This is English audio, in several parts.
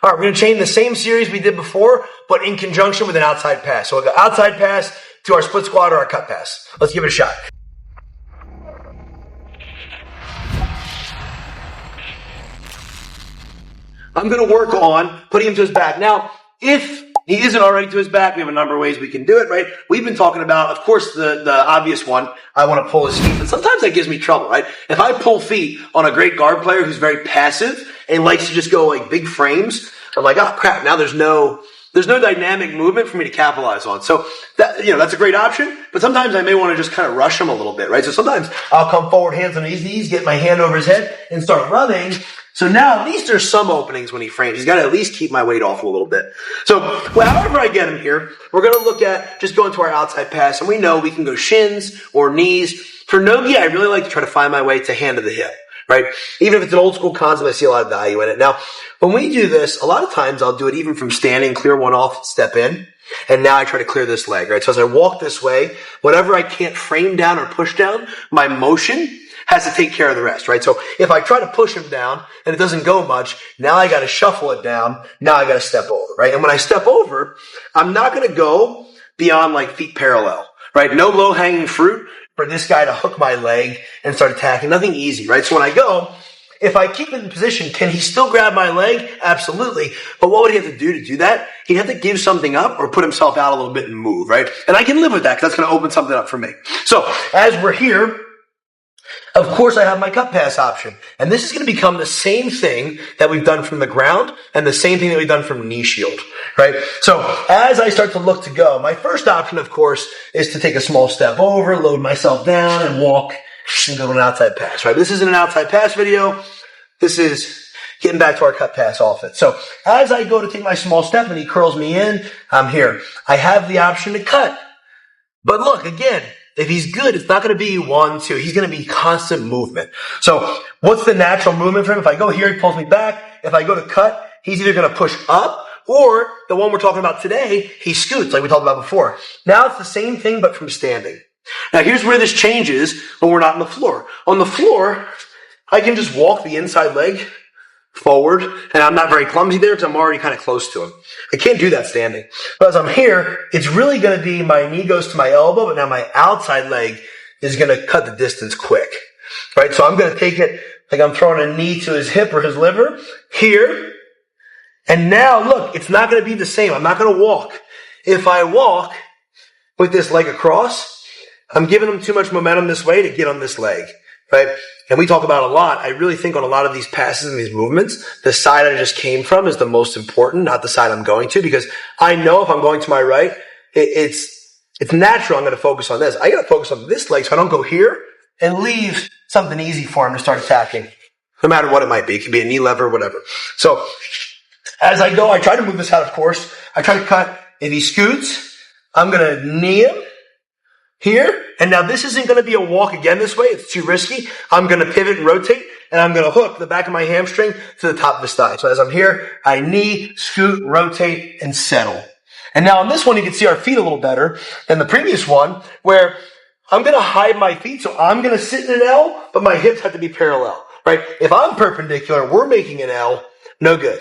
All right, we're going to chain the same series we did before, but in conjunction with an outside pass. So we'll go outside pass to our split squat or our cut pass. Let's give it a shot. I'm going to work on putting him to his back. Now, if he isn't already to his back, we have a number of ways we can do it, right? We've been talking about, of course, the obvious one. I want to pull his feet, but sometimes that gives me trouble, right? If I pull feet on a great guard player who's very passive and likes to just go like big frames, I'm like, oh crap, now there's no dynamic movement for me to capitalize on. So that, that's a great option, but sometimes I may want to just kind of rush him a little bit, right? So sometimes I'll come forward, hands on his knees, get my hand over his head and start running. So now at least there's some openings when he frames. He's got to at least keep my weight off a little bit. So however I get him here, we're going to look at just going to our outside pass. And we know we can go shins or knees. For no-gi, I really like to try to find my way to hand to the hip, right? Even if it's an old school concept, I see a lot of value in it. Now, when we do this, a lot of times I'll do it even from standing, clear one off, step in. And now I try to clear this leg, right? So as I walk this way, whatever I can't frame down or push down, my motion has to take care of the rest, right? So if I try to push him down and it doesn't go much, now I got to shuffle it down. Now I got to step over, right? And when I step over, I'm not going to go beyond like feet parallel, right? No low hanging fruit for this guy to hook my leg and start attacking. Nothing easy, right? So when I go, if I keep it in position, can he still grab my leg? Absolutely. But what would he have to do that? He'd have to give something up or put himself out a little bit and move, right? And I can live with that because that's going to open something up for me. So as we're here, of course, I have my cut pass option. And this is going to become the same thing that we've done from the ground and the same thing that we've done from knee shield, right? So as I start to look to go, my first option, of course, is to take a small step over, load myself down, and walk and go to an outside pass, right? This isn't an outside pass video. This is getting back to our cut pass offense. So as I go to take my small step and he curls me in, I'm here. I have the option to cut. But look, again, if he's good, it's not going to be 1, 2. He's going to be constant movement. So what's the natural movement for him? If I go here, he pulls me back. If I go to cut, he's either going to push up or the one we're talking about today, he scoots like we talked about before. Now it's the same thing, but from standing. Now here's where this changes when we're not on the floor. On the floor, I can just walk the inside leg forward, and I'm not very clumsy there because I'm already kind of close to him. I can't do that standing. But as I'm here, it's really going to be my knee goes to my elbow, but now my outside leg is going to cut the distance quick, right? So I'm going to take it like I'm throwing a knee to his hip or his liver here. And now look, it's not going to be the same. I'm not going to walk. If I walk with this leg across, I'm giving him too much momentum this way to get on this leg, right? And we talk about a lot. I really think on a lot of these passes and these movements, the side I just came from is the most important, not the side I'm going to, because I know if I'm going to my right, it's natural I'm going to focus on this. I got to focus on this leg so I don't go here and leave something easy for him to start attacking, no matter what it might be. It could be a knee lever, whatever. So as I go, I try to move this out, of course. I try to cut. If he scoots, I'm going to knee him here. And now this isn't going to be a walk again this way. It's too risky. I'm going to pivot and rotate, and I'm going to hook the back of my hamstring to the top of his thigh. So as I'm here, I knee, scoot, rotate, and settle. And now on this one, you can see our feet a little better than the previous one, where I'm going to hide my feet. So I'm going to sit in an L, but my hips have to be parallel, right? If I'm perpendicular, we're making an L, no good.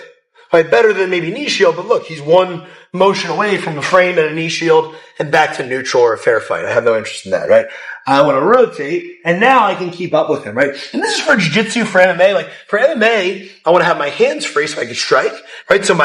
Right, better than maybe knee shield, but look, he's one motion away from the frame and a knee shield and back to neutral or a fair fight. I have no interest in that, right? I want to rotate, and now I can keep up with him, right? And this is for jiu-jitsu, for MMA. Like, for MMA, I want to have my hands free so I can strike, right? So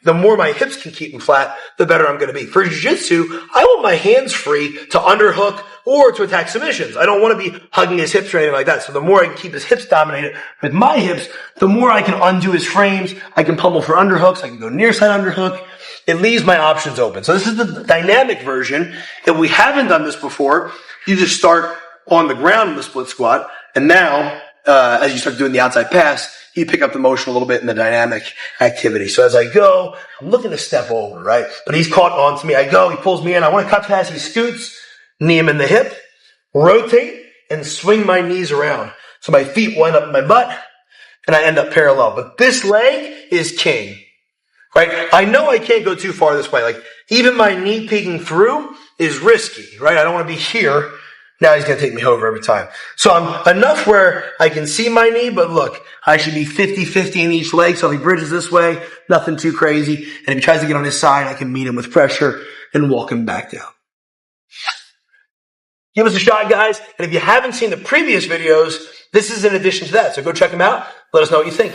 the more my hips can keep them flat, the better I'm going to be. For jiu-jitsu, I want my hands free to underhook or to attack submissions. I don't want to be hugging his hips or anything like that. So the more I can keep his hips dominated with my hips, the more I can undo his frames. I can pummel for underhooks. I can go near side underhook. It leaves my options open. So this is the dynamic version. If we haven't done this before, you just start on the ground in the split squat. And now, as you start doing the outside pass, you pick up the motion a little bit in the dynamic activity. So as I go, I'm looking to step over, right? But he's caught onto me. I go, he pulls me in. I want to cut pass. He scoots, knee him in the hip, rotate, and swing my knees around. So my feet wind up in my butt, and I end up parallel. But this leg is king, right? I know I can't go too far this way. Like, even my knee peeking through is risky, right? I don't want to be here Now he's going to take me over every time. So I'm enough where I can see my knee, but look, I should be 50-50 in each leg. So if he bridges this way, nothing too crazy. And if he tries to get on his side, I can meet him with pressure and walk him back down. Give us a shot, guys. And if you haven't seen the previous videos, this is in addition to that. So go check them out. Let us know what you think.